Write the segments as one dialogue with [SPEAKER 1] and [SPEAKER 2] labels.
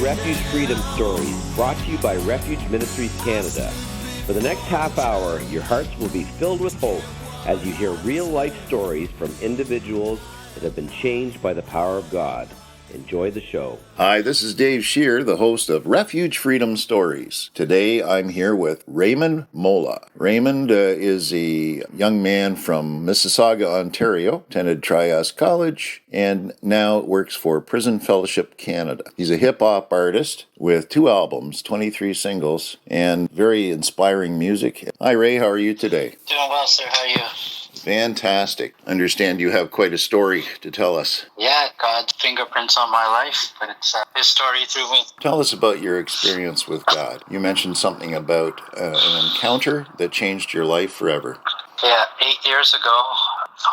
[SPEAKER 1] Refuge Freedom Stories, brought to you by Refuge Ministries Canada. For the next half hour, your hearts will be filled with hope as you hear real-life stories from individuals that have been changed by the power of God. Enjoy the show.
[SPEAKER 2] Hi, this is Dave Shearer, the host of Refuge Freedom Stories. Today I'm here with Raymond Mowla. Raymond is a young man from Mississauga, Ontario, attended Trias College, and now works for Prison Fellowship Canada. He's a hip-hop artist with 2 albums, 23 singles, and very inspiring music. Hi, Ray, how are you today?
[SPEAKER 3] Doing well, sir. How are you?
[SPEAKER 2] Fantastic. Understand you have quite a story to tell us.
[SPEAKER 3] Yeah, God's fingerprints on my life, but it's His story through me.
[SPEAKER 2] Tell us about your experience with God. You mentioned something about an encounter that changed your life forever.
[SPEAKER 3] Yeah, 8 years ago,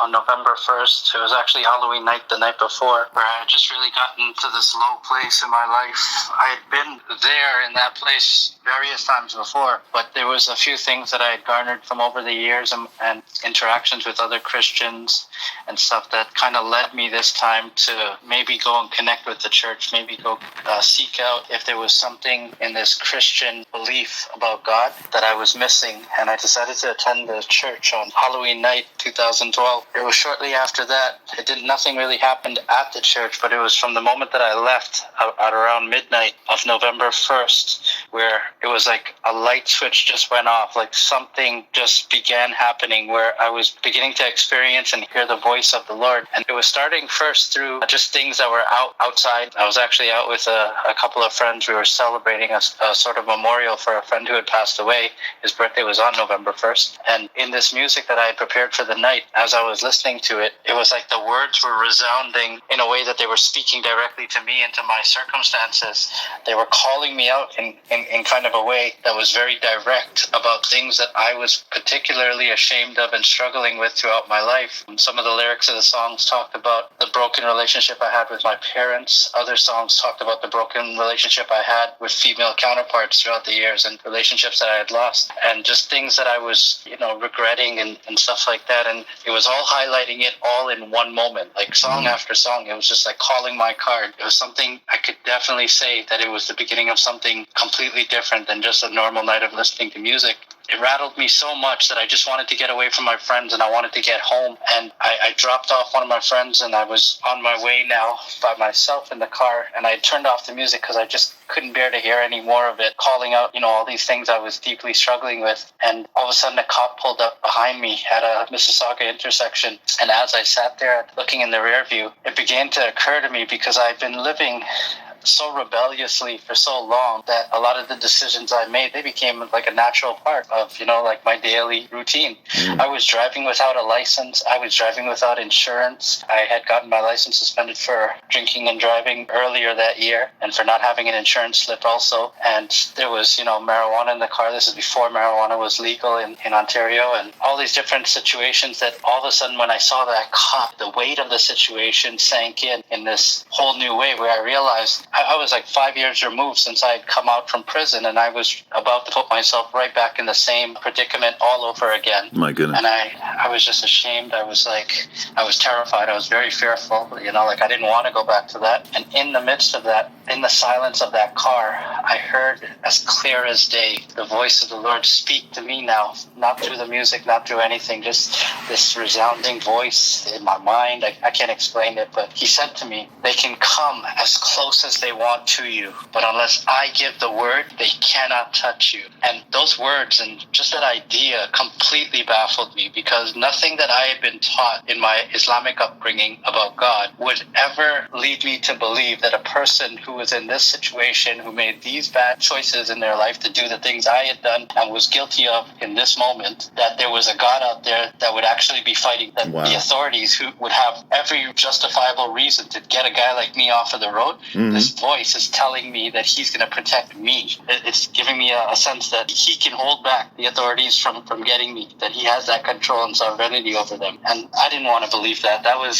[SPEAKER 3] on November 1st, it was actually Halloween night the night before, where I had just really gotten to this low place in my life. I had been there in that place various times before, but there was a few things that I had garnered from over the years and interactions with other Christians and stuff that kind of led me this time to maybe go and connect with the church, maybe go seek out if there was something in this Christian belief about God that I was missing, and I decided to attend the church on Halloween night 2012. It was shortly after that. Nothing really happened at the church, but it was from the moment that I left at around midnight of November 1st, where it was like a light switch just went off, like something just began happening where I was beginning to experience and hear the voice of the Lord. And it was starting first through just things that were outside. I was actually out with a couple of friends. We were celebrating a sort of memorial for a friend who had passed away. His birthday was on November 1st. And in this music that I had prepared for the night, as I was listening to it, it was like the words were resounding in a way that they were speaking directly to me and to my circumstances. They were calling me out in kind of a way that was very direct about things that I was particularly ashamed of and struggling with throughout my life. And some of the lyrics of the songs talked about the broken relationship I had with my parents. Other songs talked about the broken relationship I had with female counterparts throughout the years and relationships that I had lost and just things that I was, regretting and stuff like that. And it was all highlighting it all in one moment, like song after song. It was just like calling my card. It was something I could definitely say that it was the beginning of something completely different than just a normal night of listening to music. It rattled me so much that I just wanted to get away from my friends and I wanted to get home. And I dropped off one of my friends and I was on my way now by myself in the car. And I turned off the music because I just couldn't bear to hear any more of it, calling out, all these things I was deeply struggling with. And all of a sudden a cop pulled up behind me at a Mississauga intersection. And as I sat there looking in the rear view, it began to occur to me, because I've been living so rebelliously for so long that a lot of the decisions I made, they became like a natural part of, like my daily routine. I was driving without a license. I was driving without insurance. I had gotten my license suspended for drinking and driving earlier that year and for not having an insurance slip also. And there was, marijuana in the car. This is before marijuana was legal in Ontario, and all these different situations that all of a sudden when I saw that cop, the weight of the situation sank in this whole new way where I realized I was like 5 years removed since I had come out from prison, and I was about to put myself right back in the same predicament all over again.
[SPEAKER 2] My goodness.
[SPEAKER 3] And I was just ashamed. I was terrified. I was very fearful, like I didn't want to go back to that. And in the midst of that, in the silence of that car, I heard as clear as day the voice of the Lord speak to me now, not through the music, not through anything, just this resounding voice in my mind. I can't explain it, but he said to me, they can come as close as they want to you, but unless I give the word, they cannot touch you. And those words and just that idea completely baffled me, because nothing that I had been taught in my Islamic upbringing about God would ever lead me to believe that a person who was in this situation, who made these bad choices in their life to do the things I had done and was guilty of in this moment, that there was a God out there that would actually be fighting, that the authorities who would have every justifiable reason to get a guy like me off of the road. This voice is telling me that he's going to protect me. It's giving me a sense that he can hold back the authorities from getting me, that he has that control and sovereignty over them. And I didn't want to believe that. That was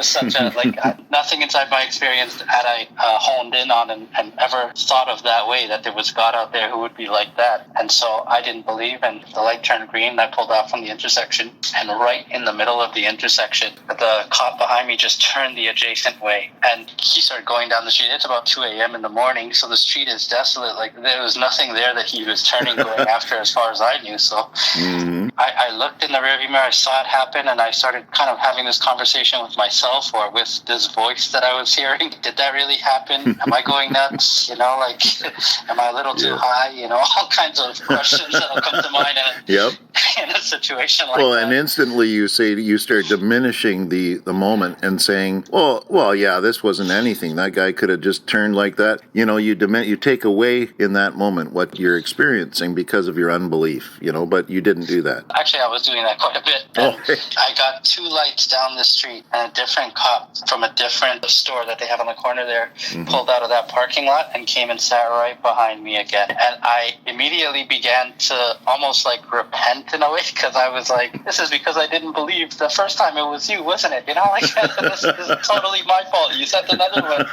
[SPEAKER 3] such a, nothing inside my experience had I honed in on and ever thought of that way, that there was God out there who would be like that. And so I didn't believe, and the light turned green, and I pulled off from the intersection, and right in the middle of the intersection, the cop behind me just turned the adjacent way, and he started going down the street. It's about 2 a.m. in the morning, so the street is desolate. Like, there was nothing there that he was turning, going after, as far as I knew. So I looked in the rearview mirror, I saw it happen, and I started kind of having this conversation with myself, or with this voice that I was hearing. Did that really happen? Am I going nuts? You know, like, am I a little too high? You know, all kinds of questions that'll come to mind in a situation like that.
[SPEAKER 2] Well, and instantly you start diminishing the moment and saying, well, yeah, this wasn't anything. That guy could have just turned like that. You know, you take away in that moment what you're experiencing because of your unbelief, you know, but you didn't do that.
[SPEAKER 3] Actually, I was doing that quite a bit. I got 2 lights down the street, and a different cop from a different store that they have on the corner there pulled out of that parking lot and came and sat right behind me again. And I immediately began to almost like repent in a way, because I was like, this is because I didn't believe the first time it was you, wasn't it? You know, like, this is totally my fault. You sent another one.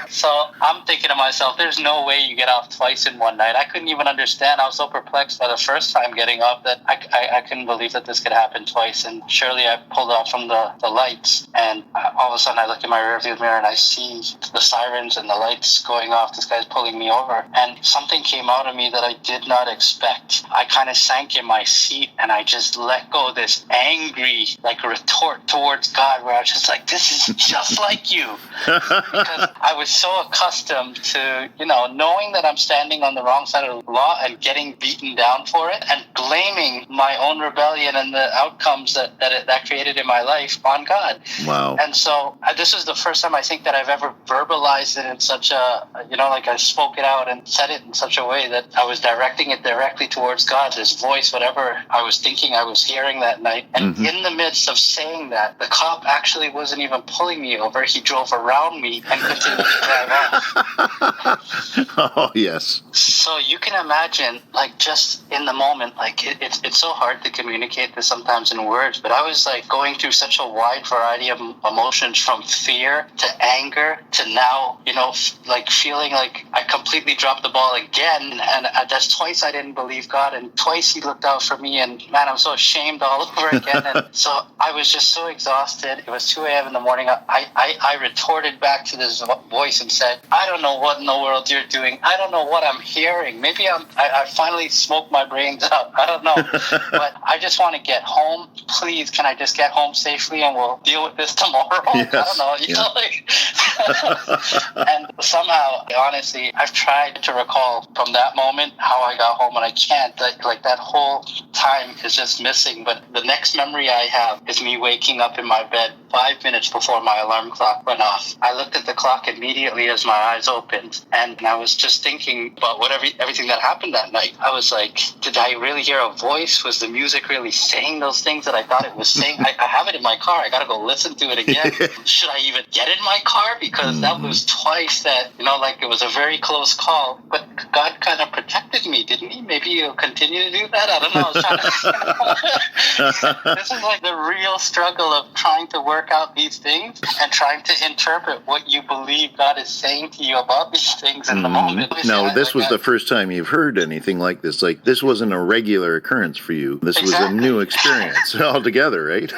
[SPEAKER 3] So I'm thinking to myself, there's no way you get off twice in one night. I couldn't even understand. I was so perplexed by the first time getting off that I couldn't believe that this could happen twice. And surely I pulled off from the lights, and all of a sudden I look in my rearview mirror and I see the sirens and the lights going off. This guy's pulling me over, and something came out of me that I did not expect. I kind of sank in my seat, and I just let go of this angry, like, retort towards God, where I was just like, this is just like you. Because I was so accustomed to, you know, knowing that I'm standing on the wrong side of the law and getting beaten down for it, and blaming my own rebellion and the outcomes that created in my life on God.
[SPEAKER 2] Wow.
[SPEAKER 3] And so this is the first time I think that I've ever verbalized it in such a, you know, like, I spoke it out and said it in such a way that I was directing it directly towards God, this voice, whatever I was thinking I was hearing that night. And in the midst of saying that, the cop actually wasn't even pulling me over. He drove around me and continued to drive off.
[SPEAKER 2] Oh, yes.
[SPEAKER 3] So you can imagine, like, just in the moment, like, it's so hard to communicate this sometimes in words, but I was, like, going through such a wide variety of emotions, from fear to anger to now, you know, like, feeling like I completely dropped the ball again. And that's twice I didn't believe God, and twice he looked out for me, and man, I'm so ashamed all over again. And so I was just so exhausted. It was 2 a.m. in the morning. I retorted back to this voice and said, I don't know what in the world you're doing. I don't know what I'm hearing. Maybe I finally smoked my brains out. I don't know. But I just want to get home. Please, can I just get home safely, and we'll deal with this tomorrow? Yes. I don't know. You know, like, and somehow, honestly, I've tried to recall from that moment how I got home, and I can't. Like that whole time is just missing. But the next memory I have is me waking up in my bed 5 minutes before my alarm clock went off. I looked at the clock immediately as my eyes opened, and I was just thinking about everything that happened that night. I was like, did I really hear a voice? Was the music really saying those things that I thought it was saying? I have it in my car. I got to go listen to it again. Should I even get in my car? Because that was twice that, you know, like, it was a very close call. But God kind of protected me, didn't he? Maybe he'll continue to do that. I don't know. I was trying to, this is like the real struggle of trying to work out these things and trying to interpret what you believe God is saying to you about these things in the moment.
[SPEAKER 2] Now, this was the first time you've heard anything like this. Like, this wasn't a regular occurrence for you. This was a new experience altogether, right?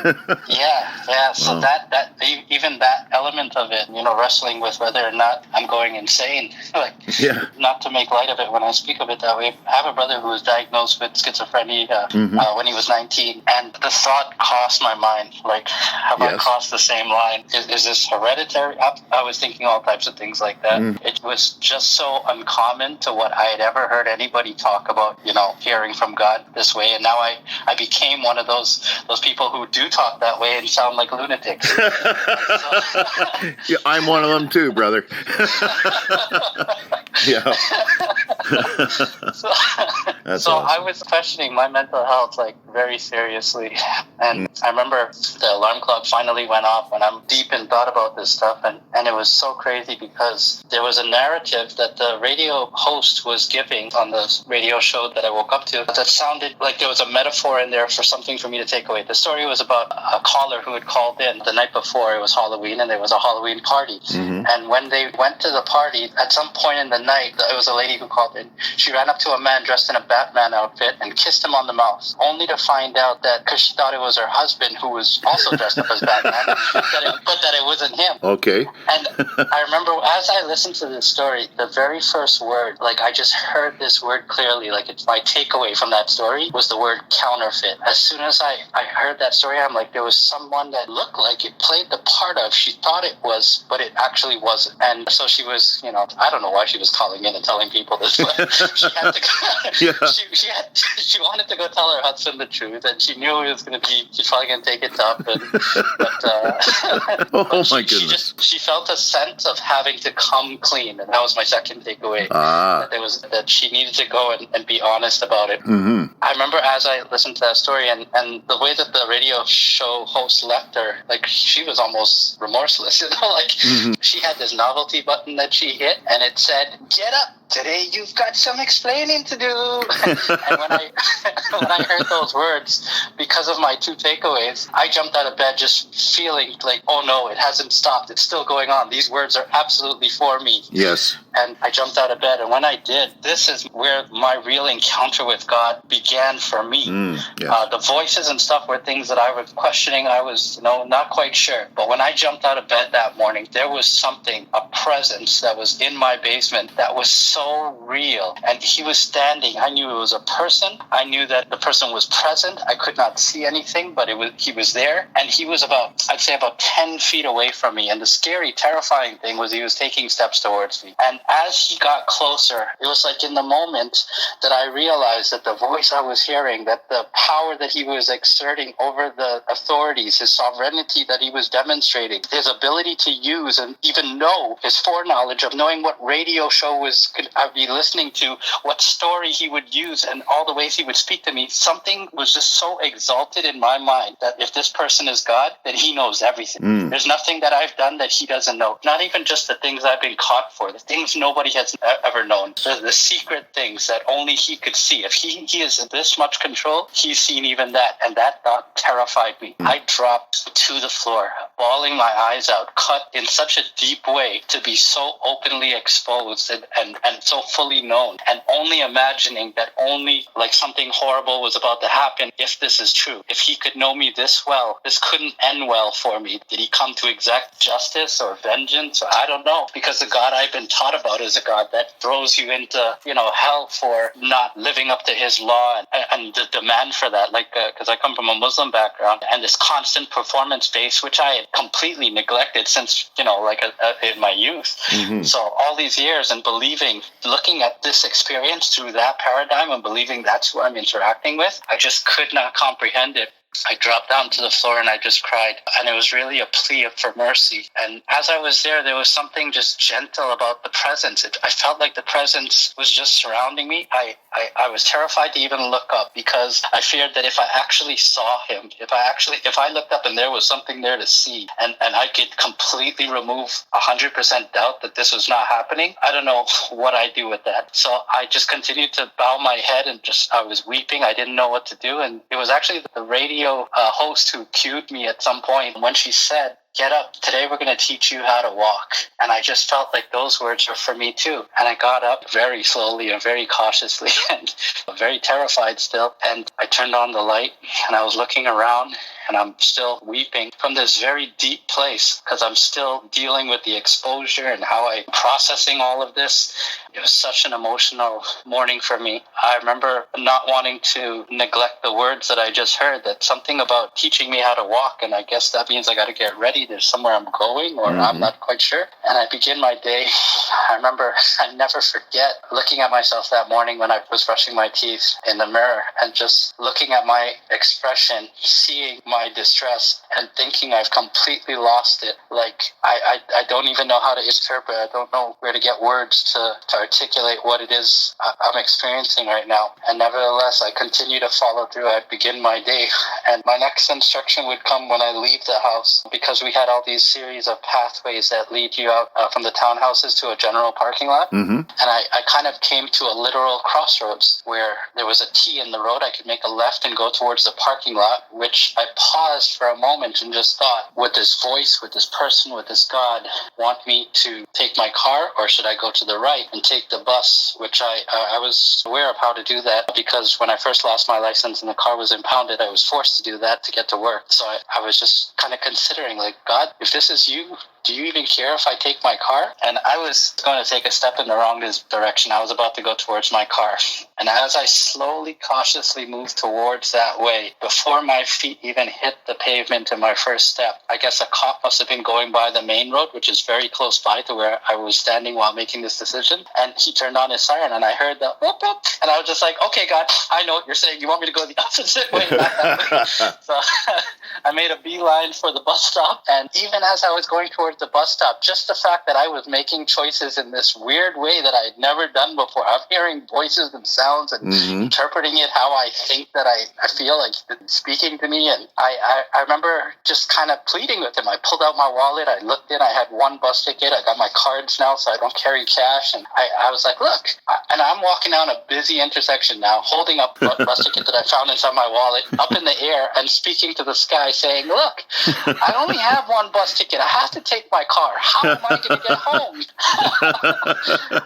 [SPEAKER 3] Yeah. So that even that element of it, you know, wrestling with whether or not I'm going insane, like, not to make light of it when I speak of it that way. I have a brother who was diagnosed with schizophrenia when he was 19, and the thought crossed my mind, like, have I crossed the same line? Is this hereditary? I was thinking all types of things like that. It was just so uncommon to what I had ever heard anybody talk about, you know, hearing from God this way. And now I became one of those people who do talk that way and sound like lunatics.
[SPEAKER 2] Yeah, I'm one of them too, brother. Yeah.
[SPEAKER 3] So I was questioning my mental health, like, very seriously. And I remember the alarm clock finally went off when I'm deep in thought about this stuff. And it was so crazy because there was a narrative that the radio host was giving on the radio show that I woke up to that sounded like there was a metaphor in there for something for me to take away. The story was about a caller who had called in the night before. It was Halloween, and there was a Halloween party. And when they went to the party, at some point in the night, it was a lady who called in. She ran up to a man dressed in a Batman outfit and kissed him on the mouth, only to find out that, because she thought it was her husband who was also dressed up as Batman, that it wasn't him.
[SPEAKER 2] Okay.
[SPEAKER 3] And I remember as I listened to this story, the very first word, like I just heard this word clearly, like it's my takeaway from that story was the word counterfeit. As soon as I heard that story, I'm like, there was someone that looked like it played the part of, she thought it was, but it actually wasn't. And so she was, I don't know why she was calling in and telling people this, but she had to go, she wanted to go tell her husband the truth, and she knew it was going to be, she's probably going to take it tough.
[SPEAKER 2] My goodness.
[SPEAKER 3] She felt a sense of having to come clean, and that was my second takeaway. That she needed to go and be honest about it.
[SPEAKER 2] Mm-hmm.
[SPEAKER 3] I remember as I listened to that story and the way that the radio show host left her, like she was almost remorseless, she had this novelty button that she hit and it said, "Get up. Today you've got some explaining to do." And when I heard those words, because of my two takeaways, I jumped out of bed just feeling like, oh no, it hasn't stopped. It's still going on. These words are absolutely for me.
[SPEAKER 2] Yes.
[SPEAKER 3] And I jumped out of bed. And when I did, this is where my real encounter with God began for me. The voices and stuff were things that I was questioning. I was, not quite sure. But when I jumped out of bed that morning, there was something, a presence that was in my basement that was so real. And he was standing. I knew it was a person. I knew that the person was present. I could not see anything, but he was there. And he was about 10 feet away from me. And the scary, terrifying thing was he was taking steps towards me. And as he got closer, it was like in the moment that I realized that the voice I was hearing, that the power that he was exerting over the authorities, his sovereignty that he was demonstrating, his ability to use and even know, his foreknowledge of knowing what radio show I'd be listening to, what story he would use, and all the ways he would speak to me. Something was just so exalted in my mind that if this person is God, then he knows everything. There's nothing that I've done that he doesn't know. Not even just the things I've been caught for, the things nobody has ever known, the secret things that only he could see. If he is in this much control, he's seen even that. And that thought terrified me. I dropped to the floor, bawling my eyes out, cut in such a deep way to be so openly exposed and so fully known, and only imagining that only like something horrible was about to happen if this is true. If he could know me this well, this couldn't end well for me. Did he come to exact justice or vengeance? Or I don't know, because the God I've been taught about is a God that throws you into hell for not living up to his law and the demand for that, because I come from a Muslim background, and this constant performance base, which I had completely neglected since in my youth. So all these years, and looking at this experience through that paradigm and believing that's who I'm interacting with, I just could not comprehend it. I dropped down to the floor and I just cried. And it was really a plea for mercy. And as I was there was something just gentle about the presence. I felt like the presence was just surrounding me. I was terrified to even look up, because I feared that if I actually saw him, if I looked up and there was something there to see, and I could completely remove 100% doubt that this was not happening, I don't know what I'd do with that. So I just continued to bow my head and I was weeping. I didn't know what to do. And it was actually the radio host who cued me at some point when she said, "Get up. Today we're going to teach you how to walk." And I just felt like those words were for me too. And I got up very slowly and very cautiously and very terrified still. And I turned on the light and I was looking around, and I'm still weeping from this very deep place, because I'm still dealing with the exposure and how I'm processing all of this. It was such an emotional morning for me. I remember not wanting to neglect the words that I just heard, that something about teaching me how to walk, and I guess that means I got to get ready. There's somewhere I'm going, or I'm not quite sure. And I begin my day. I remember, I never forget looking at myself that morning when I was brushing my teeth in the mirror, and just looking at my expression, seeing my distress and thinking I've completely lost it. Like, I don't even know how to interpret. I don't know where to get words to articulate what it is I'm experiencing right now. And nevertheless, I continue to follow through. I begin my day. And my next instruction would come when I leave the house, because we had all these series of pathways that lead you out from the townhouses to a general parking lot.
[SPEAKER 2] Mm-hmm.
[SPEAKER 3] And I kind of came to a literal crossroads where there was a T in the road. I could make a left and go towards the parking lot, which I paused for a moment and just thought, would this voice, would this person, would this God want me to take my car, or should I go to the right and take the bus, which I was aware of how to do that, because when I first lost my license and the car was impounded, I was forced to do that to get to work. So I was just kind of considering, like, God, if this is you, do you even care if I take my car? And I was going to take a step in the wrong direction. I was about to go towards my car. And as I slowly, cautiously moved towards that way, before my feet even hit the pavement in my first step, I guess a cop must have been going by the main road, which is very close by to where I was standing while making this decision. And he turned on his siren, and I heard the whoop, whoop. And I was just like, okay, God, I know what you're saying. You want me to go the opposite way, not that way. So I made a beeline for the bus stop. And even as I was going towards the bus stop, just the fact that I was making choices in this weird way that I had never done before. I'm hearing voices and sounds and interpreting it how I think that I feel like it's speaking to me. And I remember just kind of pleading with him. I pulled out my wallet. I looked in. I had one bus ticket. I got my cards now, so I don't carry cash. And I was like, look. And I'm walking down a busy intersection now, holding up a bus ticket that I found inside my wallet, up in the air, and speaking to the sky, saying, look, I only have one bus ticket. I have to take my car. How am I going to get home?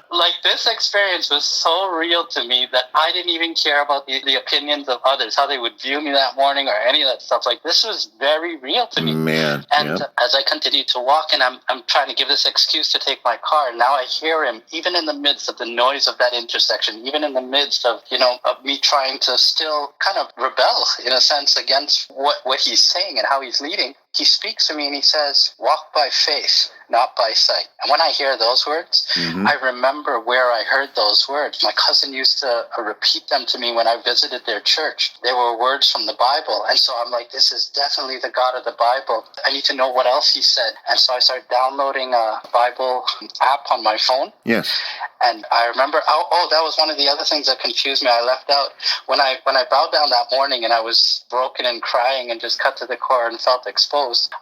[SPEAKER 3] Like, this experience was so real to me that I didn't even care about the opinions of others, how they would view me that morning or any of that stuff. Like, this was very real to me.
[SPEAKER 2] Man.
[SPEAKER 3] And as I continued to walk, and I'm trying to give this excuse to take my car, now I hear him, even in the midst of the noise of that intersection, even in the midst of, of me trying to still kind of rebel, in a sense, against what he's saying and how he's leading. He speaks to me and he says, walk by faith, not by sight. And when I hear those words, I remember where I heard those words. My cousin used to repeat them to me when I visited their church. They were words from the Bible. And so I'm like, this is definitely the God of the Bible. I need to know what else he said. And so I started downloading a Bible app on my phone.
[SPEAKER 2] Yes.
[SPEAKER 3] And I remember, that was one of the other things that confused me. I left out when I bowed down that morning and I was broken and crying and just cut to the core and felt exposed.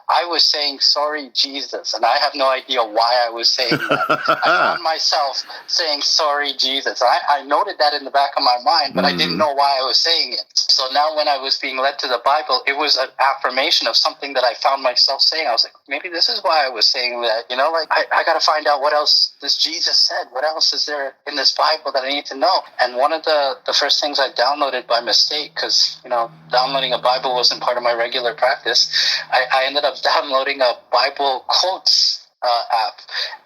[SPEAKER 3] I was saying, sorry, Jesus. And I have no idea why I was saying that. I found myself saying, sorry, Jesus. I noted that in the back of my mind, but I didn't know why I was saying it. So now when I was being led to the Bible, it was an affirmation of something that I found myself saying. I was like, maybe this is why I was saying that. I got to find out what else this Jesus said. What else is there in this Bible that I need to know? And one of the first things I downloaded by mistake, because downloading a Bible wasn't part of my regular practice, I ended up downloading a Bible quotes app,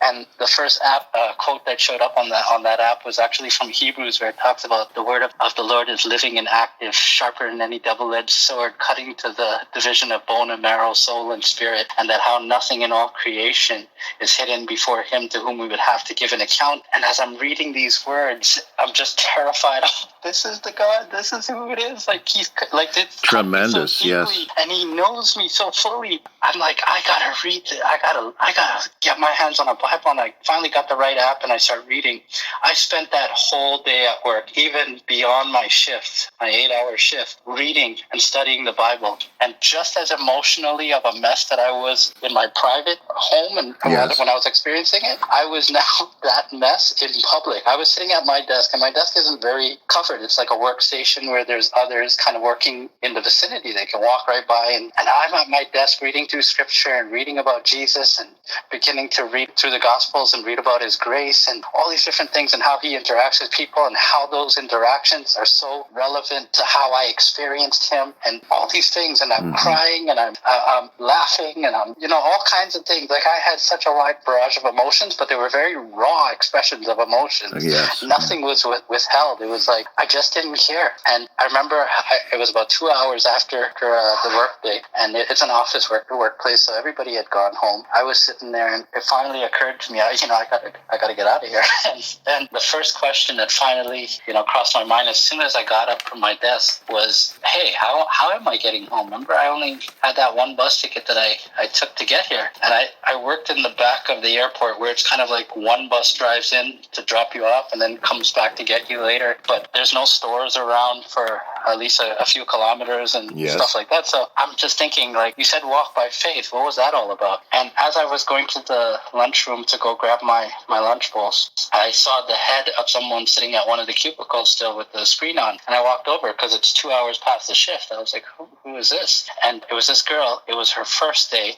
[SPEAKER 3] and the first quote that showed up on that app was actually from Hebrews, where it talks about the word of the Lord is living and active, sharper than any double-edged sword, cutting to the division of bone and marrow, soul and spirit, and that how nothing in all creation is hidden before him to whom we would have to give an account. And as I'm reading these words, I'm just terrified. This is the God. This is who it is. Like, he's like, it's
[SPEAKER 2] tremendous.
[SPEAKER 3] So deeply, yes. And he knows me so fully. I'm like, I gotta read it. I gotta get my hands on a Bible. And I finally got the right app and I started reading. I spent that whole day at work, even beyond my shift, my 8-hour shift, reading and studying the Bible. And just as emotionally of a mess that I was in my private home and when I was experiencing it, I was now that mess in public. I was sitting at my desk, and my desk isn't very covered. It's like a workstation where there's others kind of working in the vicinity. They can walk right by. And I'm at my desk reading through scripture and reading about Jesus and beginning to read through the Gospels and read about his grace and all these different things and how he interacts with people and how those interactions are so relevant to how I experienced him and all these things. And I'm crying and I'm laughing and I'm, all kinds of things. Like, I had such a wide barrage of emotions, but they were very raw expressions of emotions.
[SPEAKER 2] Yes.
[SPEAKER 3] Nothing was withheld. It was like, I just didn't care. And I remember it was about 2 hours after the work day, and it's an office workplace, so everybody had gone home. I was sitting there, and it finally occurred to me, I gotta get out of here. And the first question that finally, crossed my mind as soon as I got up from my desk was, hey, how am I getting home? Remember, I only had that one bus ticket that I took to get here. And I worked in the back of the airport where it's kind of like one bus drives in to drop you off and then comes back to get you later. But there's no stores around for at least a few kilometers and stuff like that. So I'm just thinking, like, you said walk by faith. What was that all about? And as I was going to the lunchroom to go grab my lunch bowls, I saw the head of someone sitting at one of the cubicles still with the screen on. And I walked over because it's 2 hours past the shift. I was like, who is this? And it was this girl. It was her first day.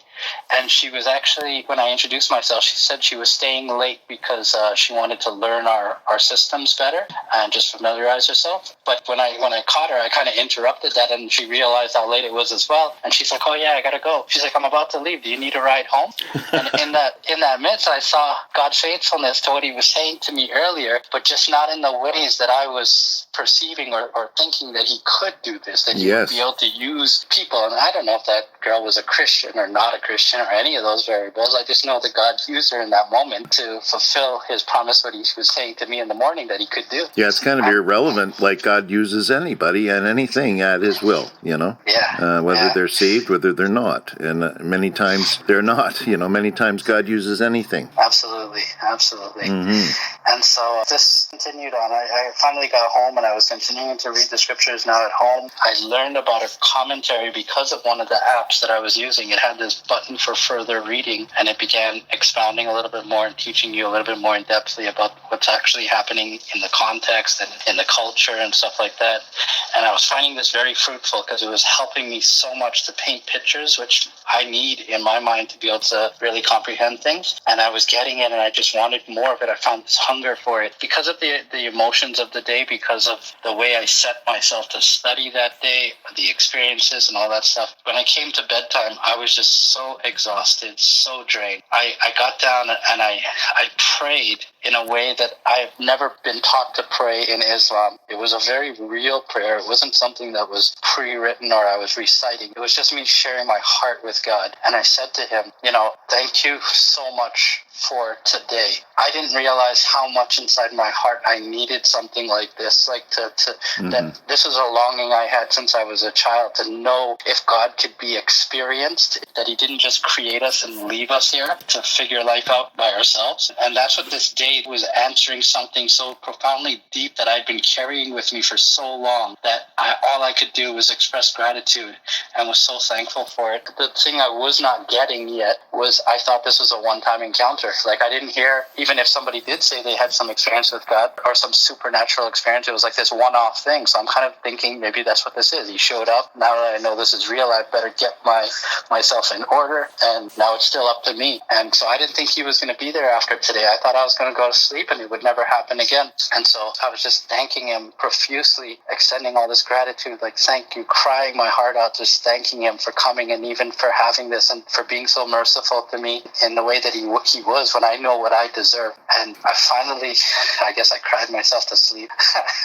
[SPEAKER 3] And she was actually, when I introduced myself, she said she was staying late because she wanted to learn our systems better and just familiarize herself. But when I caught her, I kind of interrupted that, and she realized how late it was as well. And she's like, oh yeah, I gotta go. She's like, I'm about to leave. Do you need a ride home? And in that midst, I saw God's faithfulness to what he was saying to me earlier, but just not in the ways that I was perceiving or thinking that he could do this, that he would be able to use people. And I don't know if that girl was a Christian or not a Christian or any of those variables. I just know that God used her in that moment to fulfill his promise, what he was saying to me in the morning that he could do.
[SPEAKER 2] Yeah, it's kind of irrelevant. Like, God uses anybody and anything at his will, you know?
[SPEAKER 3] Yeah.
[SPEAKER 2] Whether they're saved, whether they're not. And many times they're not, you know, many times God uses anything.
[SPEAKER 3] Absolutely. Mm-hmm. And so this continued on. I finally got home and I was continuing to read the scriptures now at home. I learned about a commentary because of one of the apps that I was using. It had this button for further reading, and it began expounding a little bit more and teaching you a little bit more in depthly about what's actually happening in the context and in the culture and stuff like that. And I was finding this very fruitful because it was helping me so much to paint pictures, which I need in my mind to be able to really comprehend things. And I was getting it, and I just wanted more of it. I found this hunger for it because of the emotions of the day, because of the way I set myself to study that day, the experiences and all that stuff. When I came to bedtime, I was just so exhausted, so drained. I got down and I prayed in a way that I've never been taught to pray in Islam. It was a very real prayer. It wasn't something that was pre-written or I was reciting. It was just me sharing my heart with God. And I said to him, thank you so much for today. I didn't realize how much inside my heart I needed something like this, like that this was a longing I had since I was a child, to know if God could be experienced, that he didn't just create us and leave us here to figure life out by ourselves. And that's what this day was answering, something so profoundly deep that I'd been carrying with me for so long, that all I could do was express gratitude and was so thankful for it. The thing I was not getting yet was I thought this was a one-time encounter. Like, I didn't hear, even if somebody did say they had some experience with God or some supernatural experience, it was like this one-off thing. So I'm kind of thinking maybe that's what this is. He showed up. Now that I know this is real, I better get myself in order. And now it's still up to me. And so I didn't think he was going to be there after today. I thought I was going to go to sleep and it would never happen again. And so I was just thanking him profusely, extending all this gratitude, like thank you, crying my heart out, just thanking him for coming and even for having this and for being so merciful to me in the way that he was when I know what I deserve. And I finally, I guess I cried myself to sleep.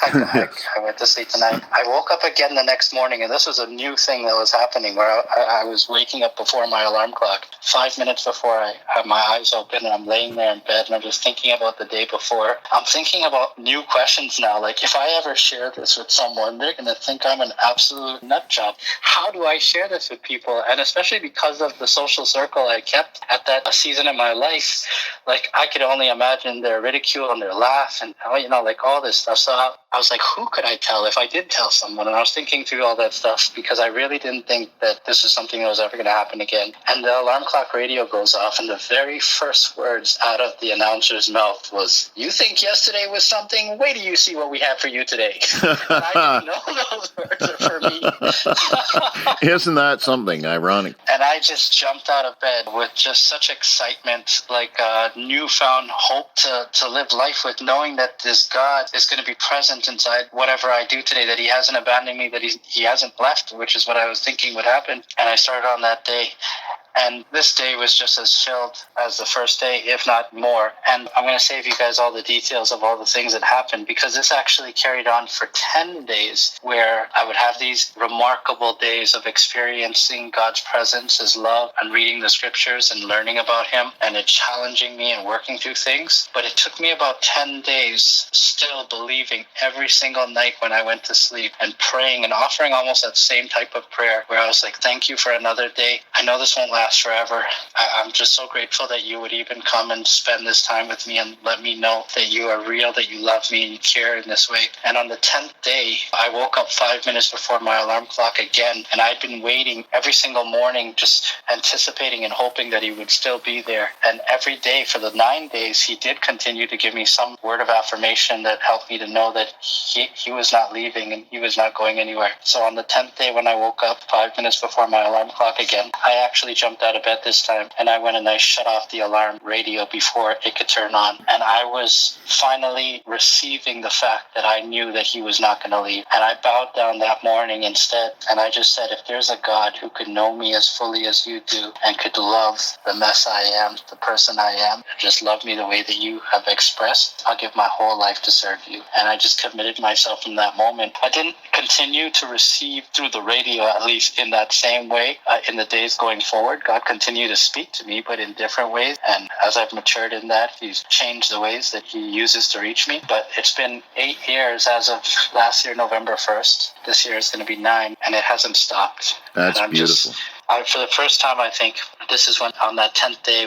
[SPEAKER 3] I went to sleep tonight. I woke up again the next morning, and this was a new thing that was happening where I was waking up before my alarm clock. 5 minutes before I have my eyes open, and I'm laying there in bed and I'm just thinking about the day before. I'm thinking about new questions now. Like, if I ever share this with someone, they're going to think I'm an absolute nut job. How do I share this with people? And especially because of the social circle I kept at that season in my life, like, I could only imagine their ridicule and their laugh and, like all this stuff. So I was like, who could I tell if I did tell someone? And I was thinking through all that stuff because I really didn't think that this is something that was ever going to happen again. And the alarm clock radio goes off, and the very first words out of the announcer's mouth was, "You think yesterday was something? Wait till you see what we have for you today." And I didn't know those words are for me.
[SPEAKER 2] Isn't that something ironic?
[SPEAKER 3] And I just jumped out of bed with just such excitement, like newfound hope to live life with, knowing that this God is going to be present inside whatever I do today, that he hasn't abandoned me, that he hasn't left, which is what I was thinking would happen. And I started on that day. And this day was just as filled as the first day, if not more. And I'm going to save you guys all the details of all the things that happened, because this actually carried on for 10 days, where I would have these remarkable days of experiencing God's presence, his love, and reading the scriptures and learning about him, and it challenging me and working through things. But it took me about 10 days still believing every single night when I went to sleep and praying and offering almost that same type of prayer, where I was like, thank you for another day. I know this won't last last forever. I'm just so grateful that you would even come and spend this time with me and let me know that you are real, that you love me and you care in this way. And on the 10th day, I woke up 5 minutes before my alarm clock again, and I'd been waiting every single morning, just anticipating and hoping that he would still be there. And every day for the 9 days, he did continue to give me some word of affirmation that helped me to know that he was not leaving and he was not going anywhere. So on the 10th day, when I woke up 5 minutes before my alarm clock again, I actually jumped out of bed this time, and I went and I shut off the alarm radio before it could turn on. And I was finally receiving the fact that I knew that he was not going to leave. And I bowed down that morning instead, and I just said, if there's a God who could know me as fully as you do and could love the mess I am, the person I am, just love me the way that you have expressed, I'll give my whole life to serve you. And I just committed myself from that moment. I didn't continue to receive through the radio, at least in that same way, in the days going forward. God continued to speak to me, but in different ways. And as I've matured in that, he's changed the ways that he uses to reach me. But it's been 8 years as of last year, November 1st. This year is going to be 9, and it hasn't stopped.
[SPEAKER 2] That's beautiful.
[SPEAKER 3] For the first time, I think this is when on that 10th day,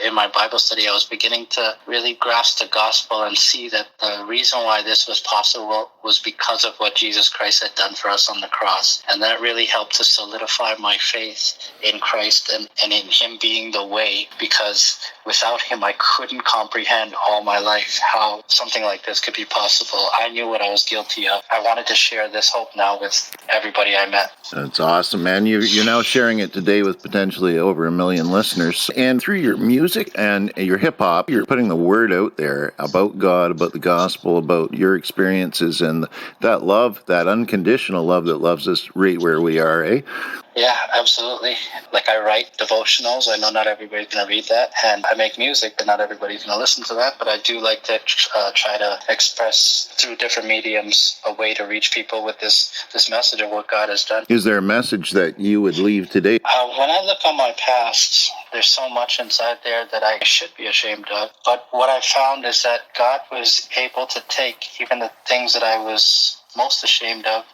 [SPEAKER 3] in my Bible study, I was beginning to really grasp the gospel and see that the reason why this was possible was because of what Jesus Christ had done for us on the cross. And that really helped to solidify my faith in Christ and in him being the way, because without him, I couldn't comprehend all my life how something like this could be possible. I knew what I was guilty of. I wanted to share this hope now with everybody I met.
[SPEAKER 2] That's awesome, man. You're now sharing it today with potentially over 1 million listeners. And through your music and your hip-hop, you're putting the word out there about God, about the gospel, about your experiences, and that love, that unconditional love that loves us right where we are, eh?
[SPEAKER 3] Yeah, absolutely. Like, I write devotionals. I know not everybody's going to read that. And I make music, but not everybody's going to listen to that. But I do like to try to express through different mediums a way to reach people with this message of what God has done.
[SPEAKER 2] Is there a message that you would leave today?
[SPEAKER 3] When I look on my past, there's so much inside there that I should be ashamed of. But what I found is that God was able to take even the things that I was most ashamed of,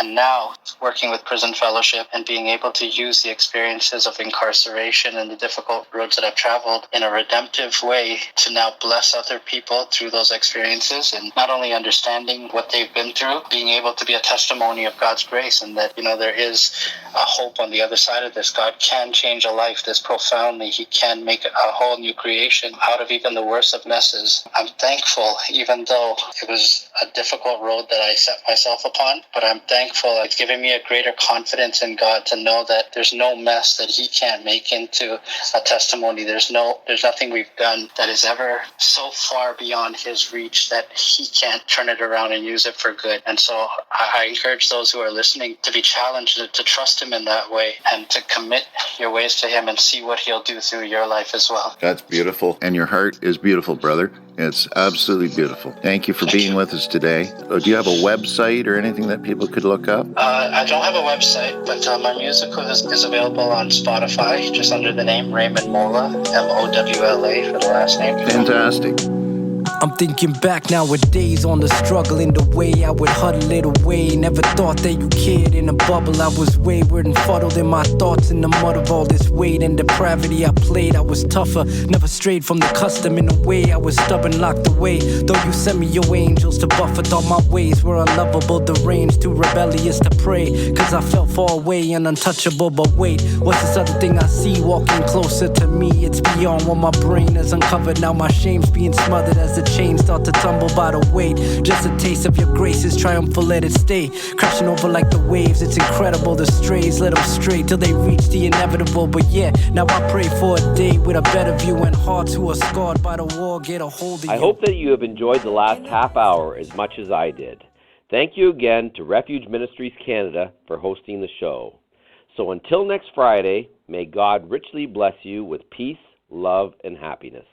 [SPEAKER 3] and now working with Prison Fellowship and being able to use the experiences of incarceration and the difficult roads that I've traveled in a redemptive way to now bless other people through those experiences, and not only understanding what they've been through, being able to be a testimony of God's grace, and that, there is a hope on the other side of this. God can change a life this profoundly. He can make a whole new creation out of even the worst of messes. I'm thankful, even though it was a difficult road that I set myself upon, but I'm thankful. It's given me a greater confidence in God to know that there's no mess that he can't make into a testimony. There's nothing we've done that is ever so far beyond his reach that he can't turn it around and use it for good. And so I encourage those who are listening to be challenged to trust him in that way and to commit your ways to him and see what he'll do through your life as well.
[SPEAKER 2] That's beautiful. And your heart is beautiful, brother. It's absolutely beautiful. Thank you for being with us today. Do you have a website or anything that people could look up?
[SPEAKER 3] I don't have a website, but my music is available on Spotify, just under the name Raymond Mowla, Mowla for the last name.
[SPEAKER 2] Fantastic.
[SPEAKER 4] I'm thinking back nowadays on the struggle in the way I would huddle it away. Never thought that you cared in a bubble. I was wayward and fuddled in my thoughts in the mud of all this weight and depravity. I played, I was tougher, never strayed from the custom in a way. I was stubborn, locked away. Though you sent me your angels to buffer, thought my ways were unlovable, deranged, too rebellious to pray. Cause I felt far away and untouchable. But wait, what's this other thing I see walking closer to me? It's beyond what my brain has uncovered. Now my shame's being smothered as the chains start to tumble by the weight. Just a taste of your grace is triumphal, let it stay. Crashing over like the waves, it's incredible. The strays let them stray till they reach the inevitable. But yeah, now I pray for a day with a better view, and hearts who are scarred by the war get a hold of you.
[SPEAKER 1] I hope that you have enjoyed the last half hour as much as I did. Thank you again to Refuge Ministries Canada for hosting the show. So until next Friday, may God richly bless you with peace, love, and happiness.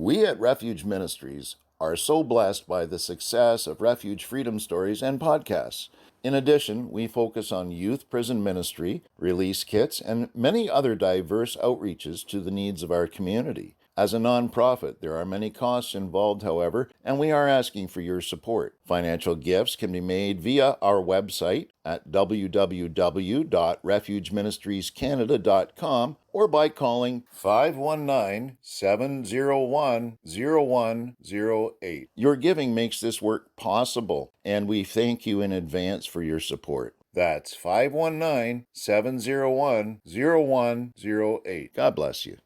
[SPEAKER 2] We at Refuge Ministries are so blessed by the success of Refuge Freedom Stories and podcasts. In addition, we focus on youth prison ministry, release kits, and many other diverse outreaches to the needs of our community. As a nonprofit, there are many costs involved, however, and we are asking for your support. Financial gifts can be made via our website at www.refugeministriescanada.com or by calling 519-701-0108. Your giving makes this work possible, and we thank you in advance for your support. That's 519-701-0108. God bless you.